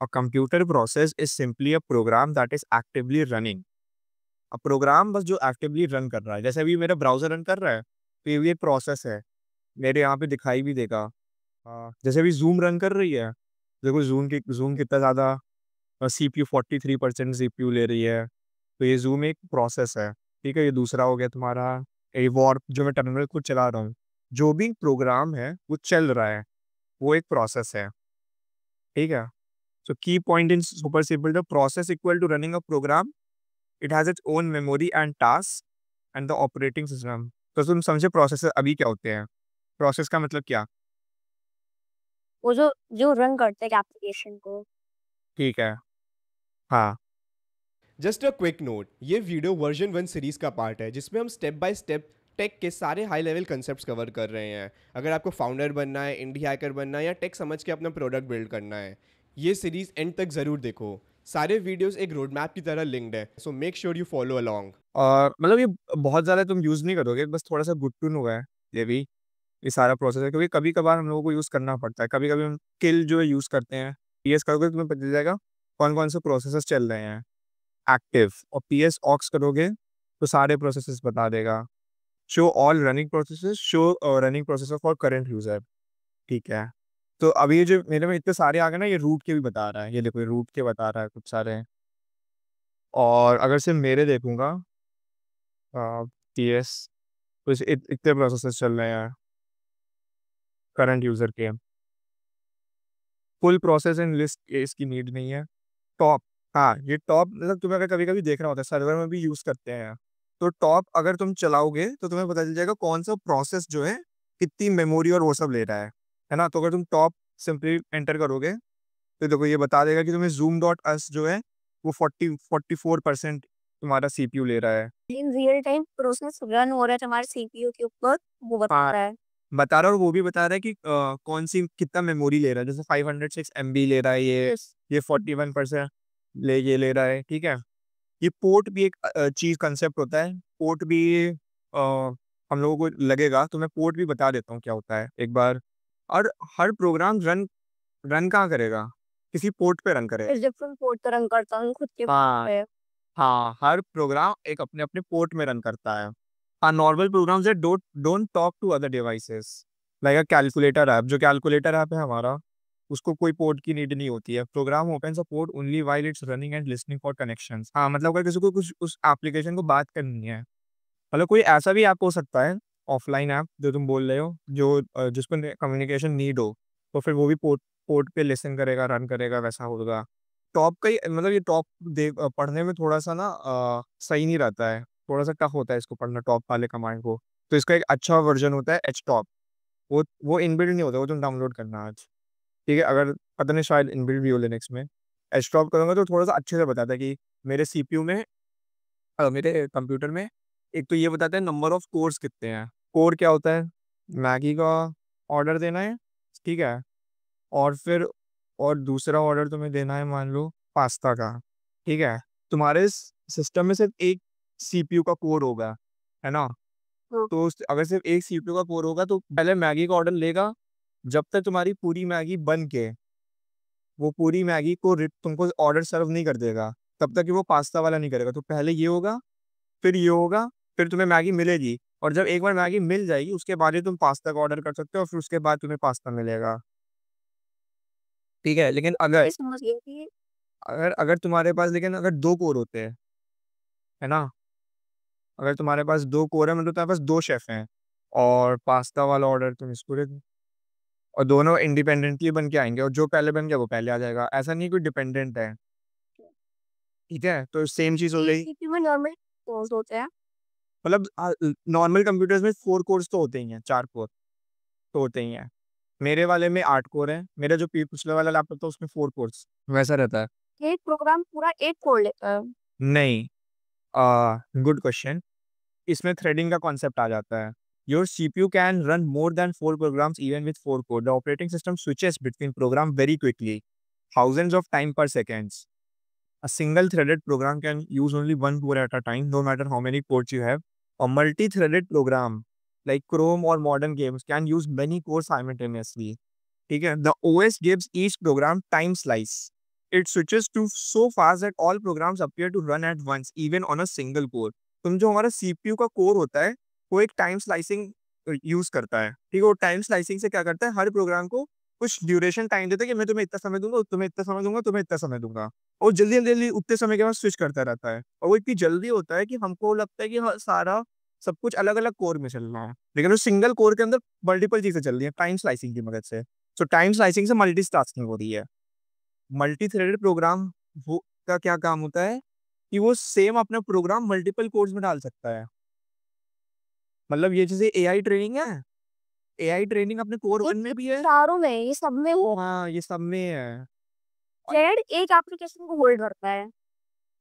A computer process is simply a program that is actively running. अब programme बस जो actively run कर रहा है, जैसे अभी मेरा ब्राउज़र रन कर रहा है, तो ये भी एक प्रोसेस है। मेरे यहाँ पे दिखाई भी देगा। जैसे अभी ज़ूम रन कर रही है, देखो ज़ूम कितना ज़्यादा सीपीयू 43% सीपीयू ले रही है, तो ये ज़ूम एक प्रोसेस है, ठीक है? ये दूसरा हो गया तुम्हारा ये वॉर्प जो मैं टर्मिनल खुद चला रहा हूँ। जो भी प्रोग्राम है, वो चल रहा है, वो एक प्रोसेस है, ठीक है? So key point in super simple, the process equal to running a program. It has its own memory and tasks and the operating system. तो तुम समझे प्रोसेसर अभी क्या होते हैं? प्रोसेस का मतलब क्या? वो जो जो रन करते हैं एप्लीकेशन को। ठीक है। हाँ। जस्ट अ क्विक नोट, ये वीडियो वर्जन 1 सीरीज का पार्ट है जिसमें हम स्टेप बाय स्टेप टेक के सारे हाई लेवल कंसेप्ट्स कवर कर रहे हैं। अगर आपको फाउंडर बनना है, इंडी हैकर बनना है या टेक समझ के अपना प्रोडक्ट बिल्ड करना है, ये सीरीज एंड तक ज़रूर देखो। सारे वीडियोस एक रोड मैप की तरह लिंक्ड है, so make sure you follow along. और मतलब ये बहुत ज़्यादा तुम यूज़ नहीं करोगे, बस थोड़ा-सा गुड टू नो है ये भी, ये सारा प्रोसेस है क्योंकि कभी-कभार हम लोगों को यूज़ करना पड़ता है। कभी-कभी हम किल जो है यूज़ करते हैं। पीएस करोगे तो तुम्हें पता चल जाएगा कौन-कौन से प्रोसेसेस चल रहे हैं एक्टिव और पीएस ऑक्स करोगे तो सारे प्रोसेसेस बता देगा। Show all running processes, show running processor for current user, ठीक है। तो अभी ये जो मेरे में इतने सारे आ गए ना, ये रूट के भी बता रहा है। ये देखो ये रूट के बता रहा है कुछ सारे और अगर सिर्फ़ मेरे देखूँगा पीएस तो इतने प्रोसेसेस चल रहे हैं करंट यूज़र के। फुल प्रोसेस एंड लिस्ट इसकी नीड नहीं है। टॉप, हाँ, ये टॉप मतलब तुम्हें अगर कभी-कभी देखना होता है, सर्वर में भी यूज़ करते हैं। तो टॉप अगर तुम चलाओगे तो तुम्हें पता चल जाएगा कौन-सा प्रोसेस जो है, कितनी मेमोरी और वो सब ले रहा है ना? तो अगर तुम टॉप सिंपली एंटर करोगे, तो देखो ये बता देगा कि तुम्हें ज़ूम.अस जो है, वो 44% तुम्हारा सीपीयू ले रहा है। In real time process run हो रहा है तुम्हारे सीपीयू के ऊपर, वो बता हाँ, रहा है। बता रहा है और वो भी बता रहा है कि कौन-सी कितना मेमोरी ले रहा है। जैसे 506 एमबी ले रहा है ये 41% ये ले रहा है, ठीक है? ये पोर्ट भी एक चीज़ कांसेप्ट होता है। पोर्ट भी हम लोगों को लगेगा तो मैं पोर्ट भी बता देता हूँ क्या होता है एक बार। और हर प्रोग्राम रन रन कहाँ करेगा? किसी पोर्ट पे रन करेगा। इस डिफरेंट पोर्ट पर रन करता हूँ खुद के हाँ, पे। हाँ, हर प्रोग्राम एक अपने-अपने पोर्ट में रन करता है। Normal programs that don't talk to other devices like a calculator app. जो कैलकुलेटर ऐप है हमारा, उसको कोई पोर्ट की नीड नहीं होती है। Program opens a port only while it's running and listening for connections. हाँ, मतलब अगर किसी को कुछ उस एप्लीकेशन को बात करनी है, मतलब कोई ऐसा भी ऐप हो सकता है, ऑफलाइन ऐप जो तुम बोल रहे हो, जो जिसको कम्युनिकेशन नीड हो, तो फिर वो भी पोर्ट पोर्ट पे लिसन करेगा, रन करेगा, वैसा होगा। टॉप का ही मतलब ये टॉप पढ़ने में थोड़ा-सा ना सही नहीं रहता है, थोड़ा-सा टफ होता है इसको पढ़ना टॉप वाले कमांड को। तो इसका एक अच्छा वर्ज़न होता है एचटॉप, वो इनबिल्ट नहीं होता, वो तुम डाउनलोड करना आज, ठीक है? अगर पता नहीं शायद इनबिल्ट भी हो लिनक्स में। एचटॉप करूँगा तो थोड़ा-सा अच्छे से बताता है कि मेरे सीपीयू में मेरे कंप्यूटर में एक तो ये बताता है नंबर ऑफ कोर्स कितने हैं। कोर क्या होता है? मैगी का ऑर्डर देना है, ठीक है? और फिर और दूसरा ऑर्डर तुम्हें देना है मान लो पास्ता का, ठीक है? तुम्हारे सिस्टम में सिर्फ़ एक सीपीयू का कोर होगा, है ना? हाँ। तो उस अगर सिर्फ़ एक सीपीयू का कोर होगा तो पहले मैगी का ऑर्डर लेगा, जब तक तुम्हारी पूरी मैगी बन के वो पूरी मैगी को तुमको ऑर्डर सर्व नहीं कर देगा, तब तक कि वो पास्ता वाला नहीं करेगा। तो पहले ये होगा, फिर ये होगा, फिर तुम्हें मैगी मिलेगी और जब एक बार मैगी मिल जाएगी, उसके बाद ही तुम पास्ता का ऑर्डर कर सकते हो और फिर उसके बाद तुम्हें पास्ता मिलेगा, ठीक है? लेकिन अगर ये समझ गई कि अगर अगर तुम्हारे पास लेकिन अगर 2 कोर होते हैं, है ना? अगर तुम्हारे पास 2 कोर है मतलब तुम्हारे पास 2 शेफ़ हैं और पास्ता वाला ऑर्डर तुम इसको दे दो और दोनों इंडिपेंडेंटली बन के आएँगे और जो पहले बन गया वो पहले आ जाएगा। ऐसा नहीं कोई डिपेंडेंट है, ठीक है? तो सेम चीज़ हो ये गई। सीपीयू में नॉर्मल कोर्स होते हैं। मतलब नॉर्मल कंप्यूटर्स में 4 कोर्स तो होते ही हैं, 4 कोर तो होते ही हैं। मेरे वाले में 8 कोर हैं। मेरा जो पिछले वाला लैपटॉप था उसमें 4 कोर्स वैसा रहता है। एक प्रोग्राम पूरा एक कोड लेता है। नहीं गुड क्वेश्चन। इसमें थ्रेडिंग का कॉन्सेप्ट आ जाता है। Your CPU can run more than 4 programs even with 4 core. The operating system switches between program very quickly, thousands of time per seconds. A single threaded program can use only one core at a time, no matter how many cores you have. A multi-threaded program like Chrome or modern games can use many cores simultaneously. ठीक है? The OS gives each program time slice. It switches to so fast that all programs appear to run at once, even on a single core. तुम जो हमारा CPU का core होता है, वो एक टाइम स्लाइसिंग यूज करता है, ठीक है। वो टाइम स्लाइसिंग से क्या करता है, हर प्रोग्राम को कुछ ड्यूरेशन टाइम देता है कि मैं तुम्हें इतना समय दूंगा, तुम्हें इतना समय दूंगा, तुम्हें इतना समय दूंगा, और जल्दी जल्दी जल्दी उतने समय के बाद स्विच करता रहता है। और वो इतनी जल्दी होता है कि हमको लगता है कि हाँ, सारा सब कुछ अलग अलग कोर में चल रहा है, लेकिन वो सिंगल कोर के अंदर मल्टीपल चीजें चल रही है टाइम स्लाइसिंग की मदद से। तो टाइम स्लाइसिंग से मल्टीटास्किंग हो रही है। मल्टी थ्रेडेड प्रोग्राम वो का क्या काम होता है कि वो सेम अपना प्रोग्राम मल्टीपल कोड्स में डाल सकता है। मतलब ये जैसे एआई ट्रेनिंग है, एआई ट्रेनिंग अपने कोर ये 1 में भी है। चारों में, ये सब में वो हाँ, ये सब में है। थ्रेड एक एप्लीकेशन को होल्ड करता है।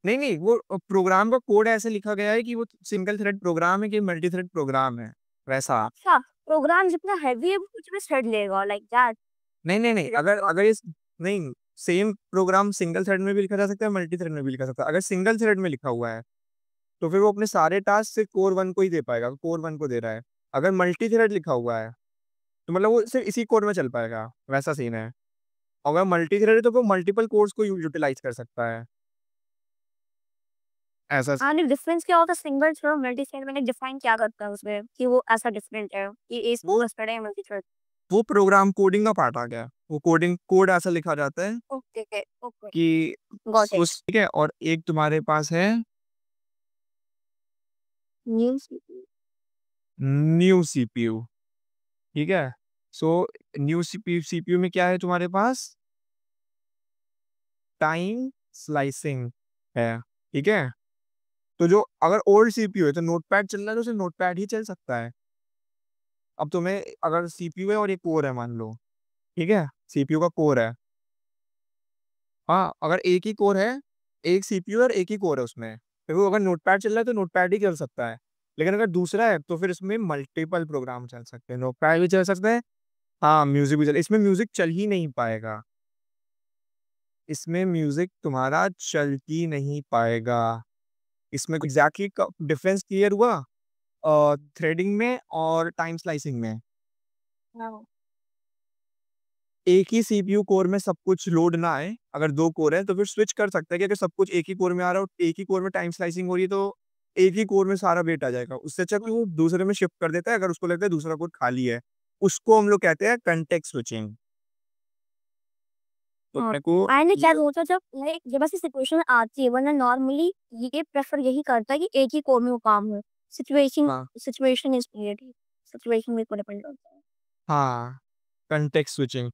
नहीं नहीं, वो प्रोग्राम का कोड ऐसे लिखा गया है कि वो सिंगल थ्रेड प्रोग्राम है कि मल्टी थ्रेड प्रोग्राम है, वैसा। अच्छा, प्रोग्राम जितना हैवी है वो कुछ भी थ्रेड लेगा, लाइक दैट। नहीं नहीं नहीं, अगर अगर इस नहीं, सेम प्रोग्राम सिंगल थ्रेड में भी लिखा जा सकता है, मल्टी थ्रेड में भी लिखा जा सकता है। अगर सिंगल थ्रेड में लिखा हुआ है तो फिर वो अपने सारे टास्क सिर्फ कोर 1 को ही दे पाएगा, कोर 1 को दे रहा है। अगर मल्टी थ्रेड लिखा हुआ है तो मतलब वो सिर्फ इसी कोर में चल पाएगा, वैसा सीन है। और अगर मल्टी थ्रेड है तो वो मल्टीपल कोर्स को यूटिलाइज कर सकता है, ऐसा। हाँ, नहीं डिफरेंस क्या होता है सिंगल थ्रेड और मल्टी थ्रेड, मैंने डिफाइन क्या करता है उसमें कि वो ऐसा डिफरेंट है कि ये वो सिंगल थ्रेड है मल्टी थ्रेड। वो प्रोग्राम कोडिंग का पार्ट आ गया। वो कोडिंग कोड ऐसा लिखा जाता है ओके ओके, कि गॉट इट। उस ठीक है। और एक तुम्हारे पास है न्यू न्यू सीपीयू, ठीक है। सो न्यू सीपीयू में क्या है तुम्हारे पास, टाइम स्लाइसिंग है, ठीक है। तो जो अगर ओल्ड सीपीयू है तो नोटपैड चल रहा है तो सिर्फ नोटपैड ही चल सकता है। अब तुम्हें अगर सीपीयू है और एक कोर है मान लो, ठीक है, सीपीयू का कोर है। हाँ, अगर एक ही कोर है, एक सीपीयू और एक ही कोर है उसमें, फिर वो अगर नोटपैड चल रहा है तो नोटपैड ही चल सकता है। लेकिन अगर दूसरा है तो फिर इसमें मल्टीपल प्रोग्राम चल सकते हैं, नोटपैड भी चल सकता है। हाँ, म्यूजिक भी चल, इसमें म्यूजिक चल ही नहीं पाएगा, इसमें म्यूजिक तुम्हारा चल ही नहीं पाएगा। इसमें एग्जैक्टली डिफरेंस क्लियर हुआ थ्रेडिंग में और टाइम स्लाइसिंग में। एक ही सीपीयू कोर में सब कुछ लोड ना आए, अगर दो कोर है तो फिर स्विच कर सकता है कि अगर सब कुछ एक ही कोर में आ रहा है और एक ही कोर में टाइम स्लाइसिंग हो रही है तो एक ही कोर में सारा वेट आ जाएगा। उससे अच्छा कि वो दूसरे में शिफ्ट कर देता है, अगर उसको लगता है दूसरा कोर खाली है। उसको हम लोग कहते हैं कंटेक्स्ट स्विचिंग। तो हाँ, अपने को मैंने क्या सोचा जब लाइक जब ऐसी सिचुएशन आती है, वरना नॉर्मली ये प्रेफर यही करता है कि एक ही कोर में वो काम हो। सिचुएशन हाँ सिचुएशन इज क्रिएटेड, सिचुएशन में को डिपेंड करता है। हाँ, कंटेक्स्ट स्विचिंग।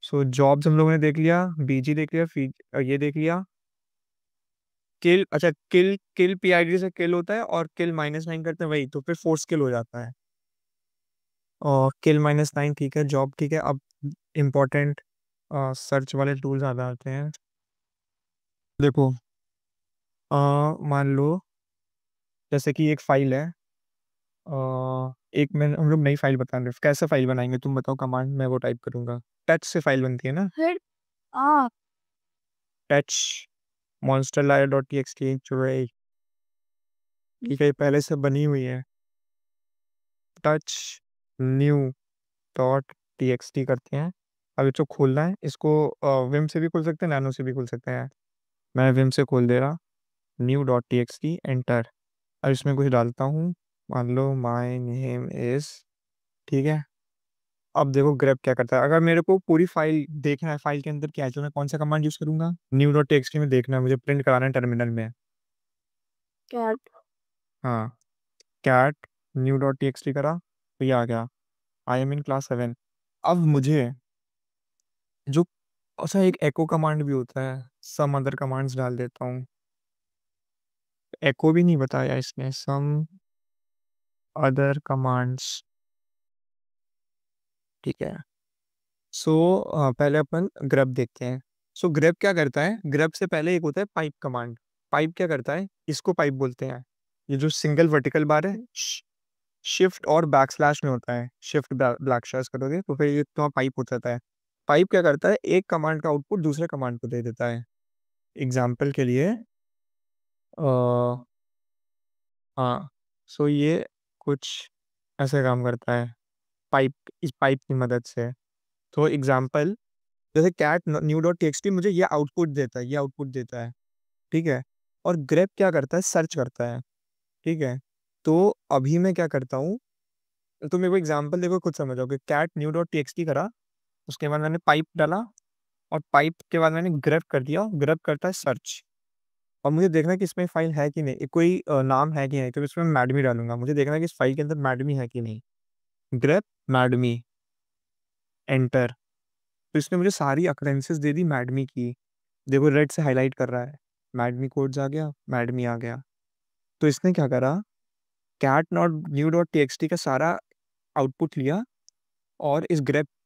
सो जॉब्स हम लोगों ने देख लिया, बीजी देख लिया, ये देख लिया। किल, अच्छा, किल किल पीआईडी से किल होता है और किल -9 करते हैं वही, तो फिर फोर्स किल हो जाता है। और किल -9 ठीक है, जॉब ठीक है। अब इम्पोर्टेंट सर्च वाले टूल्स ज़्यादा आते हैं। देखो, मान लो जैसे कि एक फाइल है, एक में हम लोग नई फाइल बता रहे हैं। कैसे फाइल बनाएंगे तुम बताओ, कमांड मैं वो टाइप करूंगा। टच से फाइल बनती है ना, फिर हाँ, टच monsterliar.txt ठीक है, पहले से बनी हुई है। टच न्यू डॉट टी करते हैं। अब इसको खोलना है, इसको विम से भी खोल सकते हैं, नैनो से भी खोल सकते हैं। मैं विम से खोल दे रहा, न्यू डॉट टी एंटर। अब इसमें कुछ डालता हूँ, मान लो माय नेम इज, ठीक है। अब देखो ग्रेप क्या करता है। अगर मेरे को पूरी फाइल देखना है, फाइल के अंदर क्या है, तो मैं कौन सा कमांड यूज करूंगा, न्यू डॉट टी में देखना है मुझे, प्रिंट कराना है टर्मिनल में। क्या हाँ, कैट न्यू डॉट टी करा तो ये आ गया, आई एम इन क्लास 7। अब मुझे जो, अच्छा, एक एको कमांड भी होता है, सम अदर कमांड्स डाल देता हूँ। एको भी नहीं बताया इसने, सम अदर कमांड्स, ठीक है। सो पहले अपन ग्रेप देखते हैं। सो ग्रेप क्या करता है, ग्रेप से पहले एक होता है पाइप कमांड। पाइप क्या करता है, इसको पाइप बोलते हैं। ये जो सिंगल वर्टिकल बार है, शिफ्ट और बैक स्लैश में होता है, शिफ्ट बैक स्लैश करोगे तो फिर ये तुम्हारा पाइप हो जाता है। पाइप क्या करता है, एक कमांड का आउटपुट दूसरे कमांड को दे देता है। एग्जाम्पल के लिए हाँ, सो ये कुछ ऐसे काम करता है पाइप, इस पाइप की मदद से। तो एग्जाम्पल जैसे कैट न्यू डॉट टीएक्सटी मुझे ये आउटपुट देता है, ये आउटपुट देता है, ठीक है। और ग्रेप क्या करता है, सर्च करता है, ठीक है। तो अभी मैं क्या करता हूँ, तो मेरे को एग्जाम्पल देखो खुद समझ आओगे। कैट न्यू डॉट टीएक्सटी करा, उसके बाद मैंने पाइप डाला, और पाइप के बाद मैंने ग्रेप कर दिया। ग्रेप करता है सर्च, और मुझे देखना है कि इसमें फाइल है कि नहीं, कोई नाम है कि नहीं, तो इसमें मैडमी डालूंगा। मुझे देखना है कि इस फाइल के अंदर मैडमी है कि नहीं। ग्रेप मैडमी, एंटर। तो इसने मुझे सारी अकरेंसेस दे दी मैडमी की। देखो रेड से हाईलाइट कर रहा है, मैडमी कोड्स आ गया, मैडमी आ गया। तो इसने क्या करा, cat not new dot TXT का सारा आउटपुट लिया, और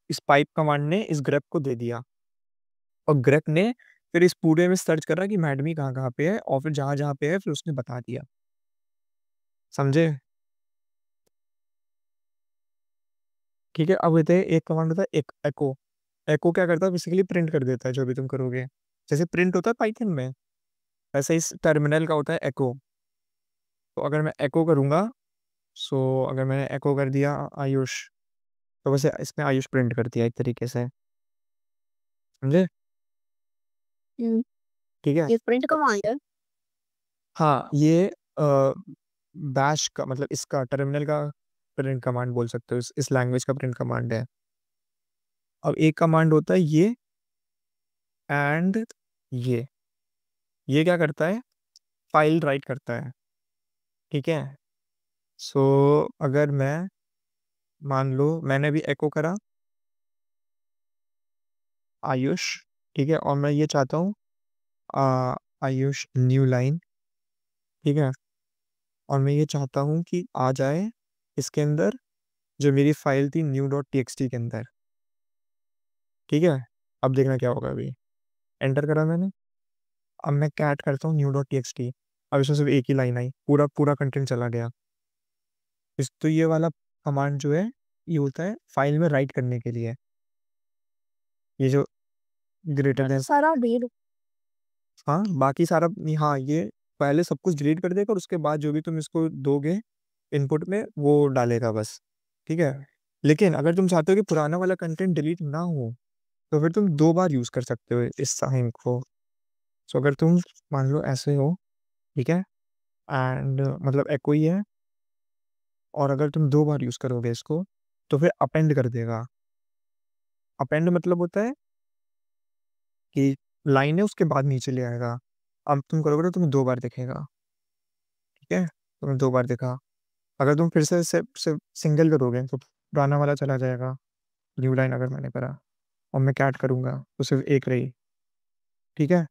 इस पाइप कमांड ने इस ग्रेप को दे दिया, और ग्रेप ने फिर इस पूरे में सर्च करा कि मैडमी कहाँ कहाँ पे है, और फिर जहाँ जहाँ पे है फिर उसने बता दिया। समझे? ठीक है। अब कहते हैं एक कमांड होता है एक एको। एको क्या करता है, बेसिकली प्रिंट कर देता है जो भी तुम करोगे। जैसे प्रिंट होता है पाइथन में, वैसे इस टर्मिनल का होता है एको। तो अगर मैं एको करूँगा, सो अगर मैंने एको कर दिया आयुष, तो वैसे इसने आयुष प्रिंट कर दिया एक तरीके से। समझे? हम्म, ठीक है। ये प्रिंट कमांड है। हाँ, ये बैश का मतलब इसका टर्मिनल का प्रिंट कमांड बोल सकते हो, इस लैंग्वेज का प्रिंट कमांड है। अब एक कमांड होता है ये, एंड ये क्या करता है, फाइल राइट करता है, ठीक है। सो अगर मैं मान लो मैंने भी एको करा आयुष, ठीक है, और मैं ये चाहता हूँ आयुष न्यू लाइन, ठीक है, और मैं ये चाहता हूँ कि आ जाए इसके अंदर जो मेरी फाइल थी न्यू डॉट टी के अंदर, ठीक है। अब देखना क्या होगा, अभी एंटर करा मैंने, अब मैं कैट करता हूँ न्यू डॉट टी। अब इसमें सिर्फ एक ही लाइन आई, पूरा पूरा कंटेंट चला गया। तो ये वाला कमांड जो है, ये होता है फाइल में राइट करने के लिए। ये जो ग्रेटर देन, सारा ढेर। हाँ बाकी सारा, हाँ ये पहले सब कुछ डिलीट कर देगा, और उसके बाद जो भी तुम इसको दोगे इनपुट में वो डालेगा बस, ठीक है। लेकिन अगर तुम चाहते हो कि पुराना वाला कंटेंट डिलीट ना हो, तो फिर तुम 2 बार यूज कर सकते हो इस साइन को। सो अगर तुम मान लो ऐसे हो, ठीक है, एंड मतलब एको ही है, और अगर तुम 2 बार यूज करोगे इसको, तो फिर अपेंड कर देगा। अपेंड मतलब होता है कि लाइन है उसके बाद नीचे ले आएगा। अब तुम करोगे तो तुम्हें 2 बार दिखेगा, ठीक है, तुमने 2 बार देखा। अगर तुम फिर से सिंगल करोगे तो पुराना वाला चला जाएगा, न्यू लाइन अगर मैंने करा, और मैं कैट करूंगा तो सिर्फ एक रही, ठीक है।